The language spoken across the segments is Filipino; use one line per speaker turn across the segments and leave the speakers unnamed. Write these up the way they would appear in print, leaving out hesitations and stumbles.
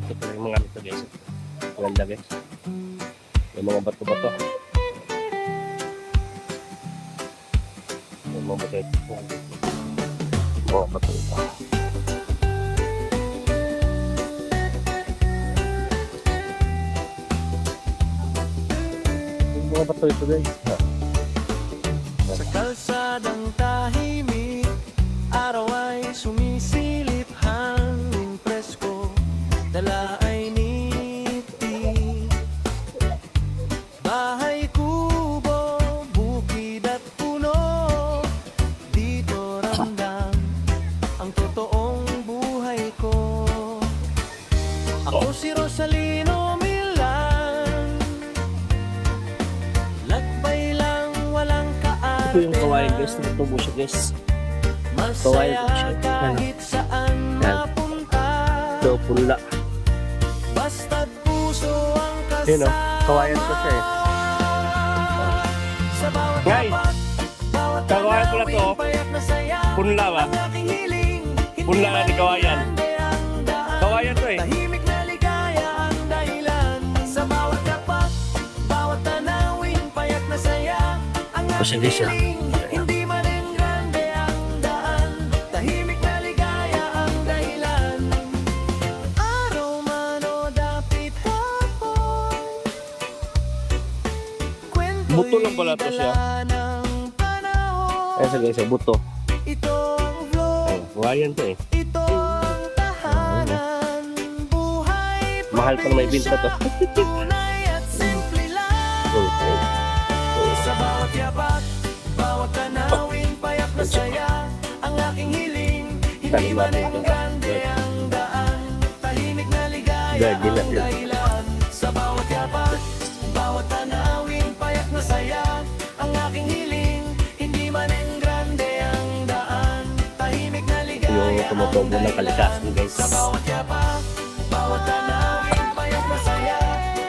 Ito pala yung mga ito guys. Maganda guys. Yung mga bato-bato. Yung mga bato ito. Mga bato ito. Yung mga bato ito guys.
Sa kalsadang tahimik, araw ay sumisilip, hangin presko, dala ay niti. Bahay kubo, bukid at puno, dito ramdam ang totoong buhay ko. Ako si Rosalino Milan, lakbay lang walang
Ito yung kawain guys. Natutubo siya guys.
masaya kahit saan mapunta.
Ito pula.
Basta't puso ang
Yun o.
kasama.
Kawayan ko siya eh.
Sa bawat
Guys,
tapat, bawat
kawayan pala to.
tanawin, payak na saya.
Punla ba?
Ang aking hiling, hindi
Punla na di kawayan.
grande ang daan.
Kawayan to eh.
Tahimik na ligaya ang dahilan. Sa bawat tapat, bawat tanawin, payak na saya. Ang
Kasi
aking
di siya.
hiling, hindi man rin grande ang daan. Tahimik na ligaya ang dahilan. Araw man o dapit hapon, kwento'y
Buto lang pala to siya.
dala ng panahon.
Ayan siya guys. Buto.
Ito ang vlog,
Ayan. Kawayan to eh.
ito ang tahanan. Buhay
Mahal pa na may binta to.
tunay at simple lang.
Okay.
Sa bawat yapak, bawat tanawin, payak na saya. Ang aking hiling, hindi
Tanim
man
natin
ang
ito.
grande ang daan. Tahimik na ligaya
Garden
ang
natin.
dahilan. Sa bawat yapak, bawat tanawin, payak na saya. Ang aking hiling, hindi man ang grande ang daan. Tahimik na ligaya
Yung tumutubo ng kalikasan guys.
sa bawat yapak, bawat tanawin, payak na saya.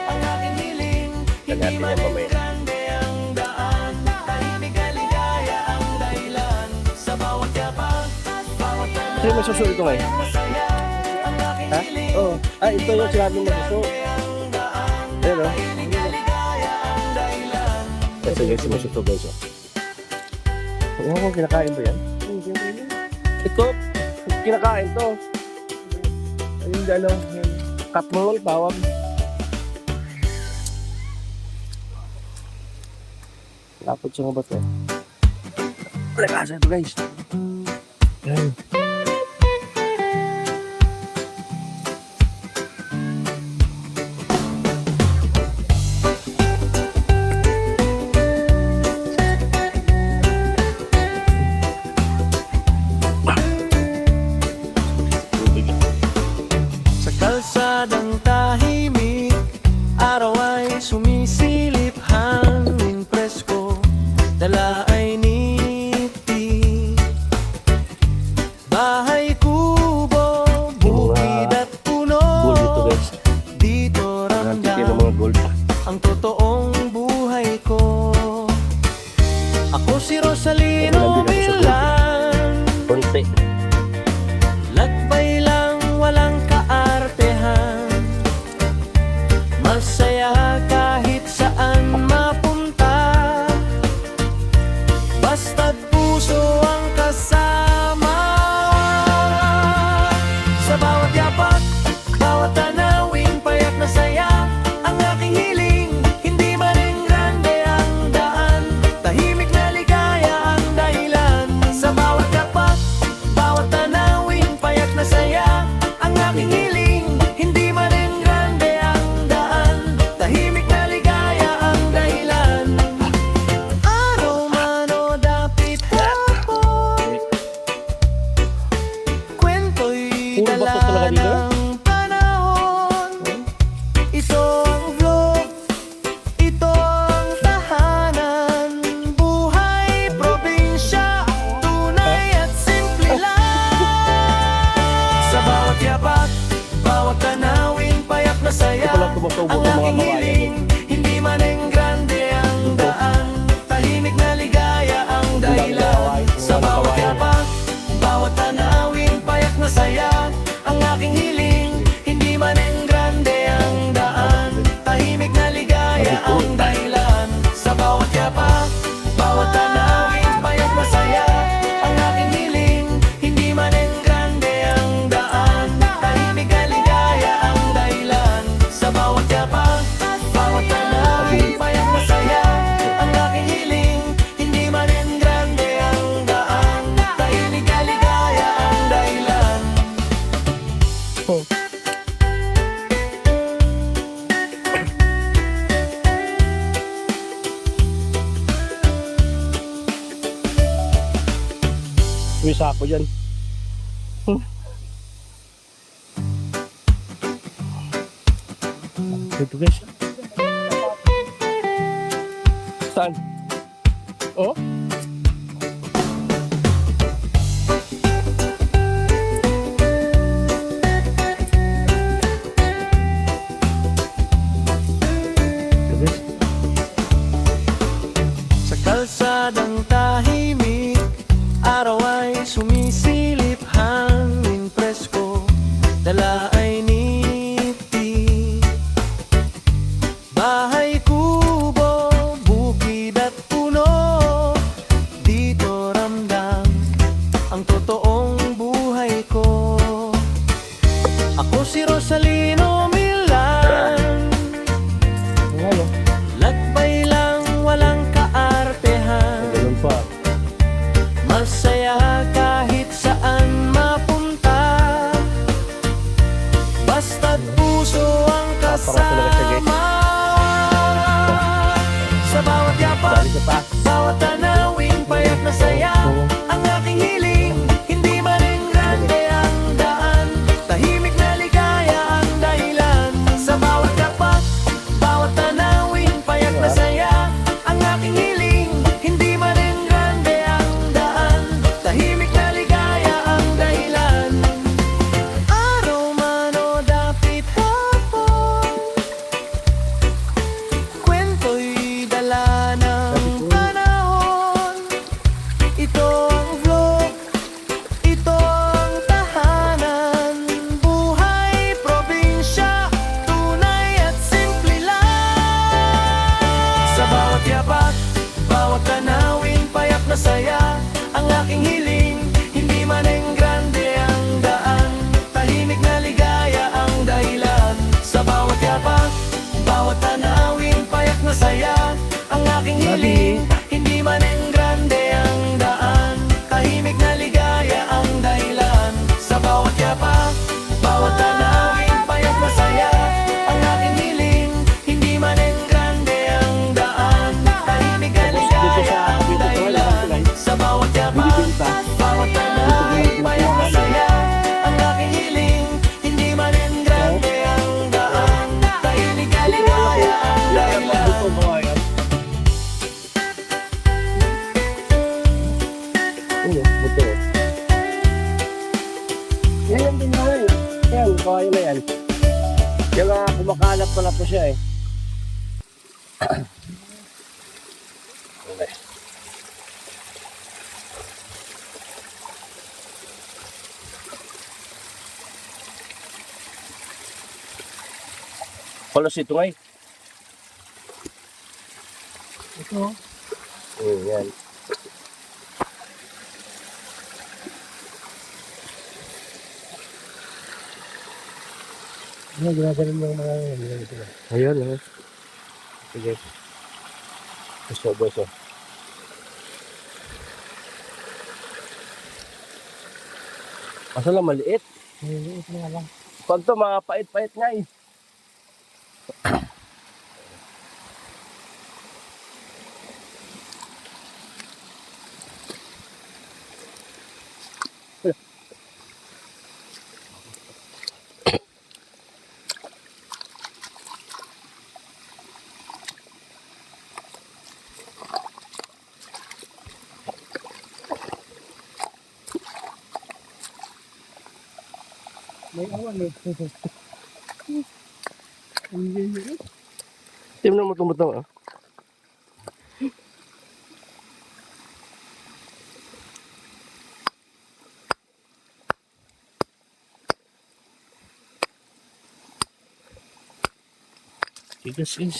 Ang aking hiling, hindi
natin
man
yan mamaya.
grande ang daan. Tahimik na ligaya ang dahilan. Sa bawat yapak, bawat tanawin,
Sino may susunod ito ngayon?
payak na saya. Ang aking
Ha?
hiling,
Oo. Ah, ito yung sinabi mo gusto.
ang daan.
Ayan o.
Tahimik na ligaya ang dahilan.
Kasi guys, may susunod guys. Ewan ko, kinakain ba yan? Ito, kinakain to. Ayun ano, katmol tawag. Lapot siya nga ba ito? Palakasan ito guys. Ayan.
Sa kalsadang tahimik, araw ay sumisilip, hangin presko, dala ay niti. Bahay kubo, bukid at puno,
Gold ito guys.
dito
Nakikita ng
ramdam
mga gold.
ang totoong buhay ko. Ako si Rosalino
Nandun ako sa gold.
Milan,
Konti.
lakbay lang walang kaartehan. Masaya kahit saan mapunta. Basta't puso ang kasama. Sa bawat yapak, bawat tanawin, payak na saya. Ang aking hiling, hindi man rin grande ang daan. Tahimik na ligaya ang dahilan. Sa bawat yapak, bawat tanawin, payak na saya. Ang aking hiling, hindi man rin grande ang daan. Tahimik na ligaya ang dahilan. Araw man o dapit hapon, kwento'y
Puro bato
dala
talaga dito?
ng panahon. Ito ang vlog, ito ang tahanan. Buhay probinsya, tunay at simple lang. Sa bawat yapak, bawat tanawin, payak na saya.
Ito pala tumutubo
Ang
ng mga
aking
kawayan.
hiling, hindi man ang grande ang daan. Tahimik na ligaya ang dahilan. Sa bawat yapak, bawat tanawin, payak na saya. Ang aking hiling, hindi man ang grande
sako dyan. Ito guys. Saan? Oh?
Sa kalsadang tahimik, araw ay sumisilip, hangin presko, dala ay niti. Bahay kubo, bukid at puno, dito ramdam ang totoong buhay ko. Ako si Rosalino Milan,
Ano?
lakbay lang walang kaartehan.
Ganun pa.
Masaya kahit saan mapunta, basta't puso ang kasama. Sa bawat yapak,
Dali ka pa.
bawat tanawing payak na saya, ang aking hiling, hindi man rin grande ang daan, tahimik na ligaya ang dahilan. Sa bawat yapak, bawat tanawing payak na saya, ang aking hiling, hindi man rin grande ang daan, tahimik na ligaya ang dahilan. Araw man o dapit hapon, kwento'y dala ng panahon. Ito ang vlog, ito ang tahanan, buhay probinsya, tunay at simple lang. Sa bawat yapak, bawat tanawin, payak na saya, ang aking hiling, hindi man grande ang daan, tahimik na ligaya ang dahilan. Sa bawat yapak, bawat tanawin, payak na saya, ang aking hiling, hindi man grande ang daan, tahimik na ligaya ang dahilan. Sa bawat yapak, bawat tanawin, payak na saya, ang aking hiling, hindi man grande ang daan, tahimik na ligaya ang dahilan. Sa bawat yapak, bawat tanawin, payak na saya, ang aking hiling, hindi man grande ang daan, tahimik na ligaya ang dahilan.
Ito mga yan. Ano? Buto. Yan din na yan. Yan, kawayo na yan. Yung kumakalat pala po siya eh. Okay. Palos ito ngay.
Ito,
Yan.
ano ginagawa ng mga
Ayun, oh. Sige. Gusto. Asa lang maliit.
Niliit nga lang.
Pag to, mga pait-pait nga eh.
May awan eh. Ang ganyan.
Tingnan mo tumutong ah. Tigas guys.